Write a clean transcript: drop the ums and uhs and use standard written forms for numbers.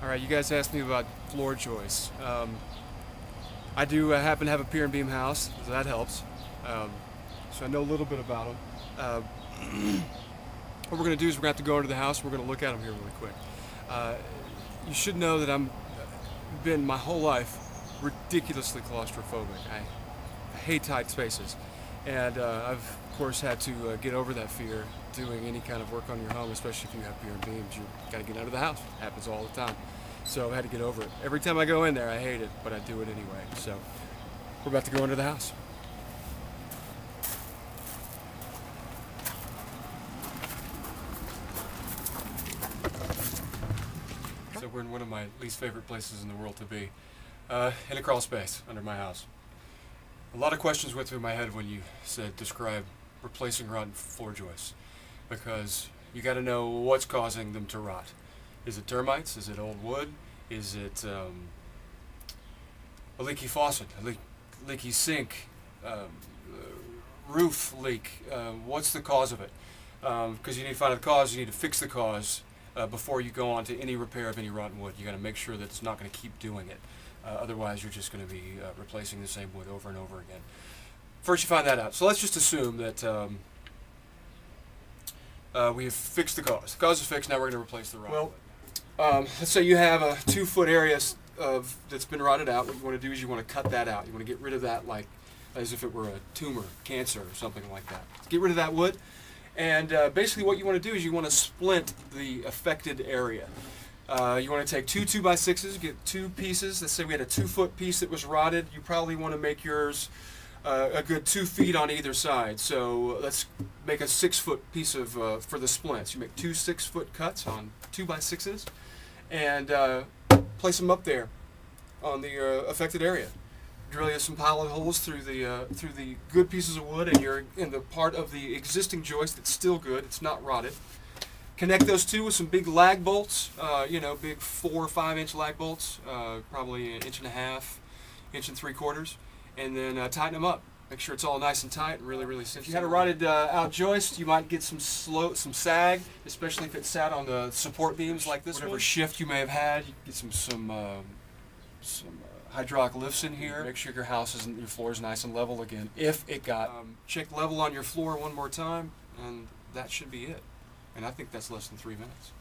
Alright, you guys asked me about floor joists. I do happen to have a pier and beam house, so that helps. So I know a little bit about them. What we're going to do is we're going to have to go into the house and we're going to look at them here really quick. You should know that I've been my whole life ridiculously claustrophobic. I hate tight spaces. And I've, of course, had to get over that fear doing any kind of work on your home, especially if you have pier and beams. You've got to get out of the house. It happens all the time. So I had to get over it. Every time I go in there, I hate it, but I do it anyway. So we're about to go into the house. So we're in one of my least favorite places in the world to be, in a crawl space under my house. A lot of questions went through my head when you said describe replacing rotten floor joists, because you got to know what's causing them to rot. Is it termites? Is it old wood? Is it a leaky faucet, a leaky sink, roof leak? What's the cause of it? Because you need to find out the cause, you need to fix the cause before you go on to any repair of any rotten wood. You got to make sure that it's not going to keep doing it. Otherwise, you're just going to be replacing the same wood over and over again. First, you find that out. So let's just assume that we have fixed the cause. The cause is fixed. Now we're going to replace the rotten wood. Let's say you have a 2-foot area that's been rotted out. What you want to do is you want to cut that out. You want to get rid of that, like as if it were a tumor, cancer, or something like that. Get rid of that wood. And basically what you want to do is you want to splint the affected area. You want to take two 2x6s, get two pieces. Let's say we had a 2-foot piece that was rotted. You probably want to make yours a good 2 feet on either side. So let's make a 6-foot piece of for the splints. You make two 6-foot cuts on 2x6s and place them up there on the affected area. Drill you some pilot holes through the good pieces of wood, and you're in the part of the existing joist that's still good. It's not rotted. Connect those two with some big lag bolts. You know, big 4 or 5 inch lag bolts, probably 1.5 inches, 1 3/4, and then tighten them up. Make sure it's all nice and tight and really simple. If you had a rotted out joist, you might get some sag, especially if it sat on the support beams like this. Whatever shift you may have had, you get some hydraulic lifts in here. Make sure your floor is nice and level again. If it got check level on your floor one more time, and that should be it. And I think that's less than 3 minutes.